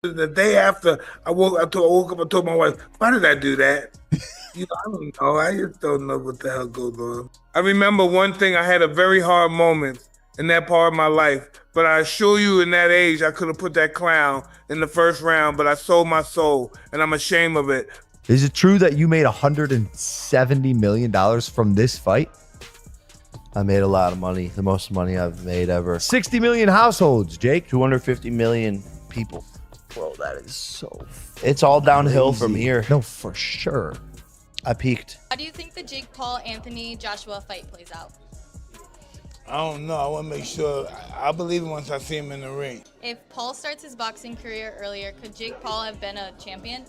The day after I woke up and told my wife, "Why did I do that?" I don't know. I just don't know what the hell goes on. I remember one thing. I had a very hard moment in that part of my life, but I assure you, in that age, I could have put that clown in the first round, but I sold my soul, and I'm ashamed of it. Is it true that you made $170 million from this fight? I made a lot of money, the most money I've made ever. 60 million households, Jake. 250 million people. Bro, that is so It's all downhill crazy. from here. No, for sure. I peaked. How do you think the Jake Paul-Anthony Joshua fight plays out? I don't know. I want to make sure. I believe it once I see him in the ring. If Paul starts his boxing career earlier, could Jake Paul have been a champion?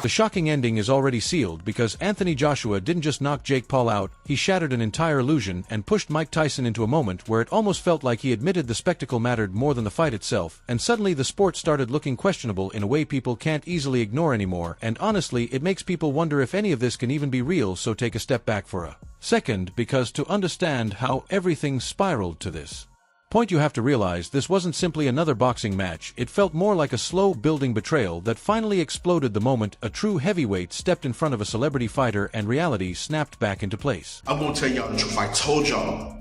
The shocking ending is already sealed because Anthony Joshua didn't just knock Jake Paul out, he shattered an entire illusion and pushed Mike Tyson into a moment where it almost felt like he admitted the spectacle mattered more than the fight itself, and suddenly the sport started looking questionable in a way people can't easily ignore anymore, and honestly, it makes people wonder if any of this can even be real, so take a step back for a second, because to understand how everything spiraled to this point, you have to realize this wasn't simply another boxing match. It felt more like a slow-building betrayal that finally exploded the moment a true heavyweight stepped in front of a celebrity fighter and reality snapped back into place. I'm gonna tell y'all the truth. I told y'all.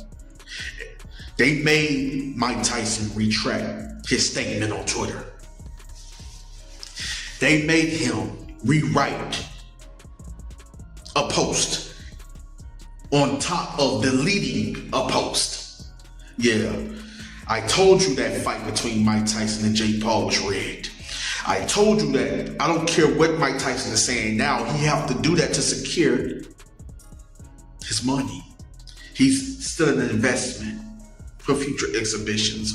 They made Mike Tyson retract his statement on Twitter. They made him rewrite a post on top of deleting a post. Yeah. I told you that fight between Mike Tyson and Jake Paul was rigged. I told you that. I don't care what Mike Tyson is saying now. He have to do that to secure his money. He's still an investment for future exhibitions.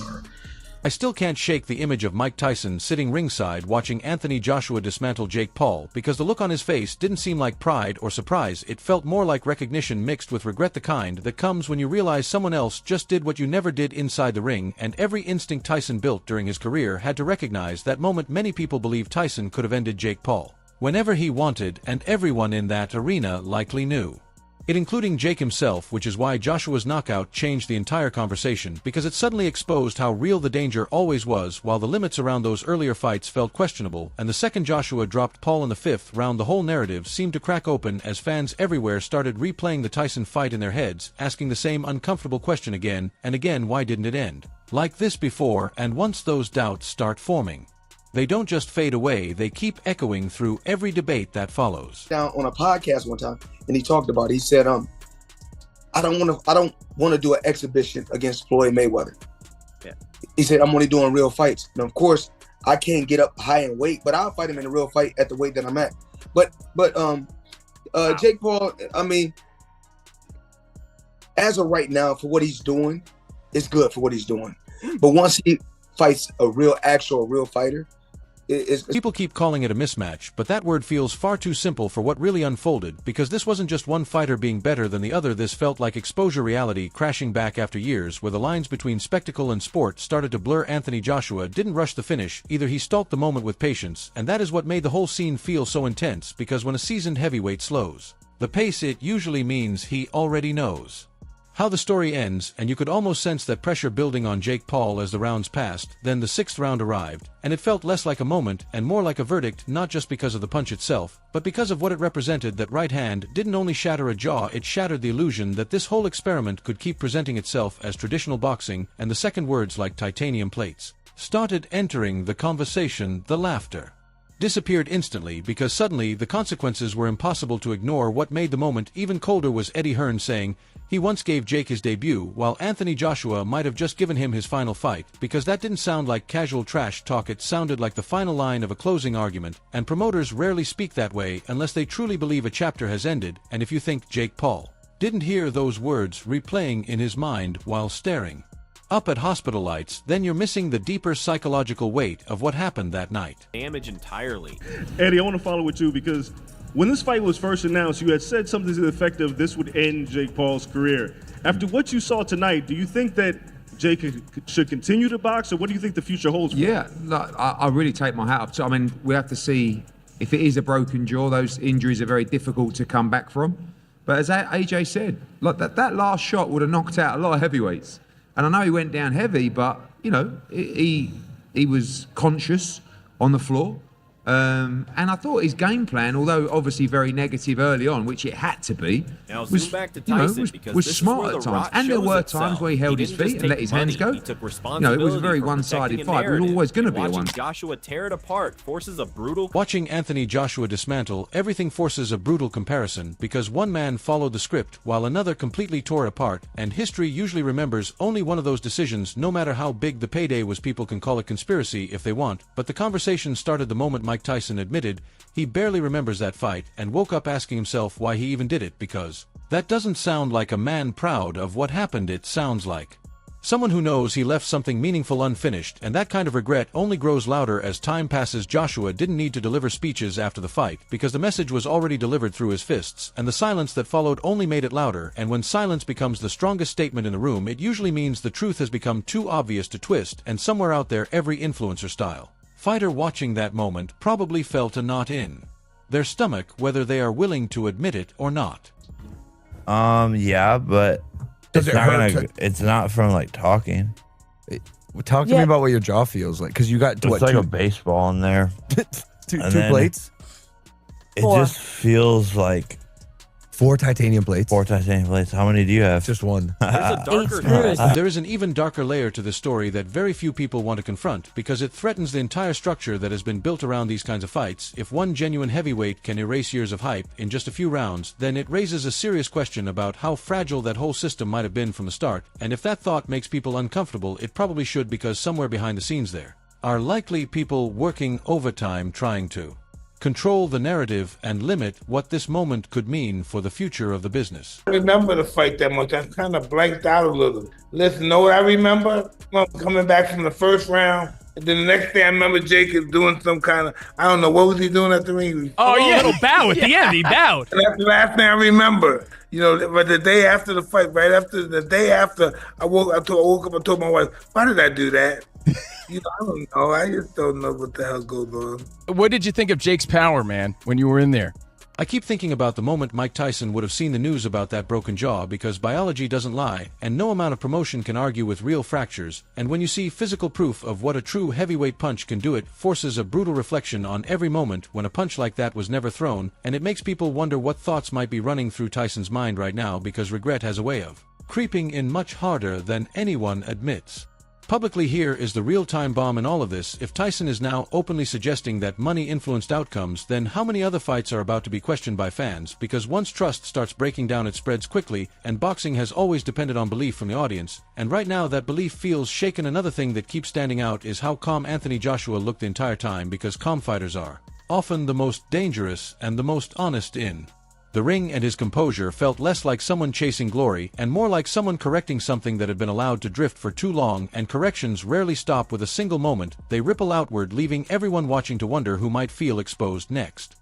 I still can't shake the image of Mike Tyson sitting ringside watching Anthony Joshua dismantle Jake Paul, because the look on his face didn't seem like pride or surprise. It felt more like recognition mixed with regret, the kind that comes when you realize someone else just did what you never did inside the ring, and every instinct Tyson built during his career had to recognize that moment. Many people believe Tyson could have ended Jake Paul whenever he wanted, and everyone in that arena likely knew it, including Jake himself, which is why Joshua's knockout changed the entire conversation, because it suddenly exposed how real the danger always was. While the limits around those earlier fights felt questionable, and the second Joshua dropped Paul in the fifth round, the whole narrative seemed to crack open as fans everywhere started replaying the Tyson fight in their heads, asking the same uncomfortable question again and again: why didn't it end like this before? And once those doubts start forming, they don't just fade away, they keep echoing through every debate that follows. Down on a podcast one time, and he talked about it. He said, I don't want to do an exhibition against Floyd Mayweather. Yeah. He said, I'm only doing real fights. And of course, I can't get up high in weight, but I'll fight him in a real fight at the weight that I'm at. But Jake Paul, I mean, as of right now, for what he's doing, it's good for what he's doing. But once he fights a real fighter, people keep calling it a mismatch, but that word feels far too simple for what really unfolded, because this wasn't just one fighter being better than the other. This felt like exposure reality crashing back after years where the lines between spectacle and sport started to blur. Anthony Joshua didn't rush the finish either, he stalked the moment with patience, and that is what made the whole scene feel so intense, because when a seasoned heavyweight slows the pace, it usually means he already knows how the story ends, and you could almost sense that pressure building on Jake Paul as the rounds passed. Then the sixth round arrived, and it felt less like a moment and more like a verdict, not just because of the punch itself, but because of what it represented. That right hand didn't only shatter a jaw, it shattered the illusion that this whole experiment could keep presenting itself as traditional boxing, and the second words like titanium plates started entering the conversation, the laughter disappeared instantly, because suddenly the consequences were impossible to ignore. What made the moment even colder was Eddie Hearn saying he once gave Jake his debut, while Anthony Joshua might have just given him his final fight, because that didn't sound like casual trash talk, it sounded like the final line of a closing argument, and promoters rarely speak that way unless they truly believe a chapter has ended. And if you think Jake Paul didn't hear those words replaying in his mind while staring up at hospital lights, then you're missing the deeper psychological weight of what happened that night. Damage entirely. Eddie, I want to follow with you, because when this fight was first announced, you had said something to the effect of this would end Jake Paul's career. After what you saw tonight, do you think that Jake should continue to box, or what do you think the future holds for him? Yeah, look, I really take my hat off to. I mean, we have to see if it is a broken jaw. Those injuries are very difficult to come back from. But as AJ said, like that last shot would have knocked out a lot of heavyweights. And I know he went down heavy, but, you know, he he was conscious on the floor. And I thought his game plan, although obviously very negative early on, which it had to be, was, back to Tyson, was smart at times. And there were times where he held his feet and let his hands go. It was a very one-sided fight. It was always going to be a one. Joshua tear it apart forces a brutal. Watching Anthony Joshua dismantle everything forces a brutal comparison because one man followed the script while another completely tore it apart, and history usually remembers only one of those decisions. No matter how big the payday was, people can call it conspiracy if they want, but the conversation started the moment Mike Tyson admitted he barely remembers that fight and woke up asking himself why he even did it, because that doesn't sound like a man proud of what happened. It sounds like someone who knows he left something meaningful unfinished, and that kind of regret only grows louder as time passes. Joshua didn't need to deliver speeches after the fight because the message was already delivered through his fists, and the silence that followed only made it louder. And when silence becomes the strongest statement in the room, it usually means the truth has become too obvious to twist, and somewhere out there every influencer style fighter watching that moment probably felt a knot in their stomach, whether they are willing to admit it or not. Yeah, but it's not from like talking. Talk to me about what your jaw feels like, because you got it's like a baseball in there. two plates. It just feels like 4 titanium plates. 4 titanium plates. How many do you have? Just one. There is an even darker layer to this story that very few people want to confront because it threatens the entire structure that has been built around these kinds of fights. If one genuine heavyweight can erase years of hype in just a few rounds, then it raises a serious question about how fragile that whole system might have been from the start. And if that thought makes people uncomfortable, it probably should, because somewhere behind the scenes there are likely people working overtime trying to control the narrative and limit what this moment could mean for the future of the business. I remember the fight that much. I kind of blanked out a little. Listen, know what I remember? Coming back from the first round, and then the next day I remember Jacob doing some kind of, I don't know, what was he doing at the ring? Oh, yeah, a little bow at the end. He bowed. And that's the last thing I remember. You know, but the day after the fight, the day after, I woke up and told my wife, why did I do that? You know, I don't know. I just don't know what the hell goes on. What did you think of Jake's power, man, when you were in there? I keep thinking about the moment Mike Tyson would have seen the news about that broken jaw, because biology doesn't lie, and no amount of promotion can argue with real fractures. And when you see physical proof of what a true heavyweight punch can do, it forces a brutal reflection on every moment when a punch like that was never thrown, and it makes people wonder what thoughts might be running through Tyson's mind right now, because regret has a way of creeping in much harder than anyone admits. Publicly, here is the real-time bomb in all of this. If Tyson is now openly suggesting that money influenced outcomes, then how many other fights are about to be questioned by fans? Because once trust starts breaking down, it spreads quickly, and boxing has always depended on belief from the audience, and right now that belief feels shaken. Another thing that keeps standing out is how calm Anthony Joshua looked the entire time, because calm fighters are often the most dangerous and the most honest in the ring, and his composure felt less like someone chasing glory and more like someone correcting something that had been allowed to drift for too long, and corrections rarely stop with a single moment. They ripple outward, leaving everyone watching to wonder who might feel exposed next.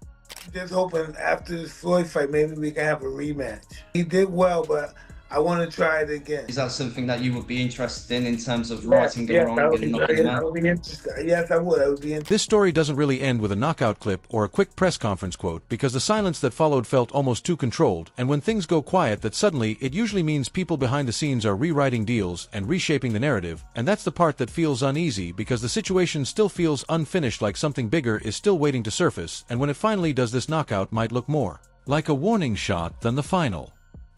Just hoping after this Floyd fight, maybe we can have a rematch. He did well, but I want to try it again. Is that something that you would be interested in terms of righting the wrong and knocking him out? Yes, I would. I would be interested. This story doesn't really end with a knockout clip or a quick press conference quote, because the silence that followed felt almost too controlled, and when things go quiet that suddenly, it usually means people behind the scenes are rewriting deals and reshaping the narrative, and that's the part that feels uneasy, because the situation still feels unfinished, like something bigger is still waiting to surface, and when it finally does, this knockout might look more like a warning shot than the final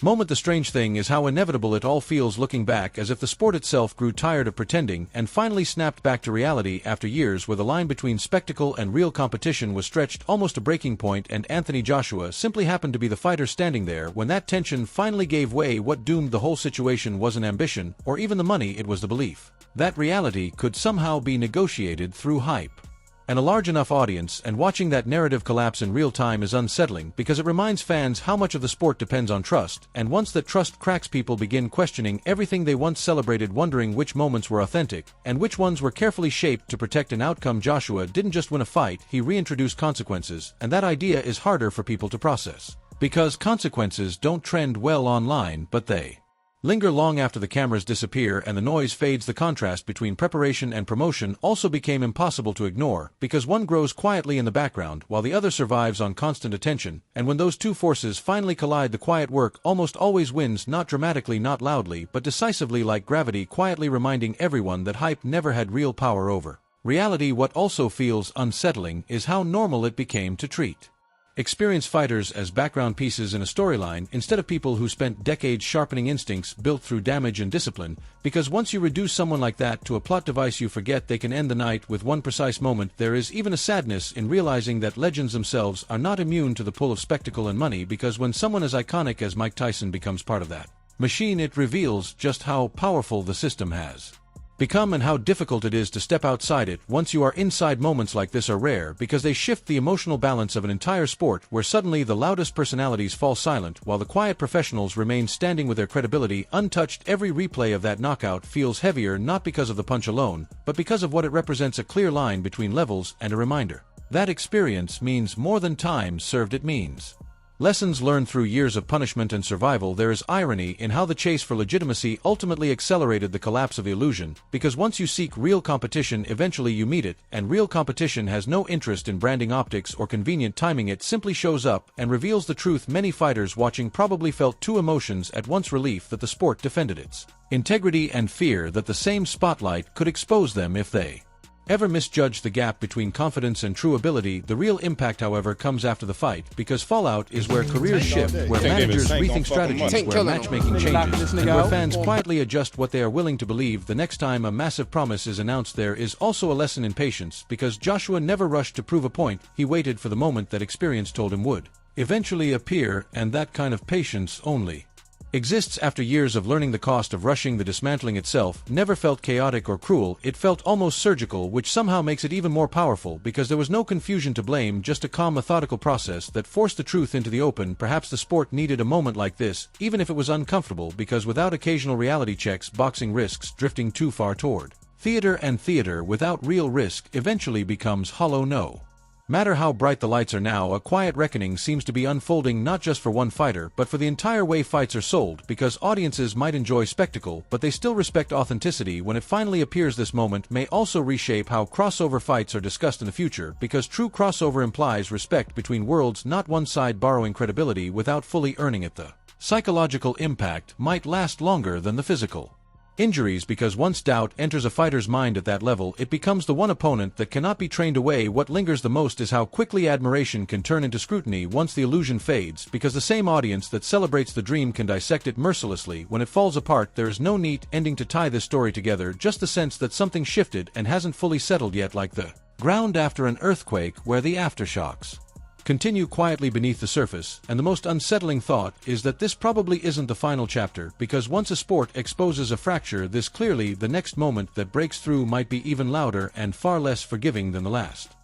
moment. The strange thing is how inevitable it all feels looking back, as if the sport itself grew tired of pretending and finally snapped back to reality after years where the line between spectacle and real competition was stretched almost to breaking point, and Anthony Joshua simply happened to be the fighter standing there when that tension finally gave way. What doomed the whole situation wasn't ambition or even the money, it was the belief that reality could somehow be negotiated through hype and a large enough audience, and watching that narrative collapse in real time is unsettling, because it reminds fans how much of the sport depends on trust, and once that trust cracks, people begin questioning everything they once celebrated, wondering which moments were authentic and which ones were carefully shaped to protect an outcome. Joshua didn't just win a fight, he reintroduced consequences, and that idea is harder for people to process, because consequences don't trend well online, but they linger long after the cameras disappear and the noise fades. The contrast between preparation and promotion also became impossible to ignore, because one grows quietly in the background while the other survives on constant attention, and when those two forces finally collide, the quiet work almost always wins, not dramatically, not loudly, but decisively, like gravity, quietly reminding everyone that hype never had real power over Reality, what also feels unsettling, is how normal it became to treat experienced fighters as background pieces in a storyline instead of people who spent decades sharpening instincts built through damage and discipline, because once you reduce someone like that to a plot device you forget they can end the night with one precise moment. There is even a sadness in realizing that legends themselves are not immune to the pull of spectacle and money, because when someone as iconic as Mike Tyson becomes part of that machine, it reveals just how powerful the system has become and how difficult it is to step outside it. Once you are inside, moments like this are rare because they shift the emotional balance of an entire sport, where suddenly the loudest personalities fall silent while the quiet professionals remain standing with their credibility untouched. Every replay of that knockout feels heavier, not because of the punch alone, but because of what it represents: a clear line between levels and a reminder that experience means more than time served. It means lessons learned through years of punishment and survival. There is irony in how the chase for legitimacy ultimately accelerated the collapse of the illusion, because once you seek real competition, eventually you meet it, and real competition has no interest in branding optics or convenient timing. It simply shows up and reveals the truth. Many fighters watching probably felt two emotions at once: relief that the sport defended its integrity and fear that the same spotlight could expose them if they ever misjudged the gap between confidence and true ability. The real impact, however, comes after the fight, because fallout is where careers shift, where managers rethink strategies, where matchmaking changes, and where fans quietly adjust what they are willing to believe. The next time a massive promise is announced, there is also a lesson in patience, because Joshua never rushed to prove a point. He waited for the moment that experience told him would eventually appear, and that kind of patience only exists after years of learning. The cost of rushing, the dismantling itself, never felt chaotic or cruel. It felt almost surgical, which somehow makes it even more powerful, because there was no confusion to blame, just a calm, methodical process that forced the truth into the open. Perhaps the sport needed a moment like this, even if it was uncomfortable, because without occasional reality checks, boxing risks drifting too far toward theater, and theater without real risk eventually becomes hollow. No matter how bright the lights are now, a quiet reckoning seems to be unfolding, not just for one fighter, but for the entire way fights are sold, because audiences might enjoy spectacle, but they still respect authenticity when it finally appears. This moment may also reshape how crossover fights are discussed in the future, because true crossover implies respect between worlds, not one side borrowing credibility without fully earning it. The psychological impact might last longer than the physical injuries, because once doubt enters a fighter's mind at that level, it becomes the one opponent that cannot be trained away. What lingers the most is how quickly admiration can turn into scrutiny once the illusion fades, because the same audience that celebrates the dream can dissect it mercilessly when it falls apart. There is no neat ending to tie this story together, just the sense that something shifted and hasn't fully settled yet, like the ground after an earthquake, where the aftershocks continue quietly beneath the surface. And the most unsettling thought is that this probably isn't the final chapter, because once a sport exposes a fracture this clearly, the next moment that breaks through might be even louder and far less forgiving than the last.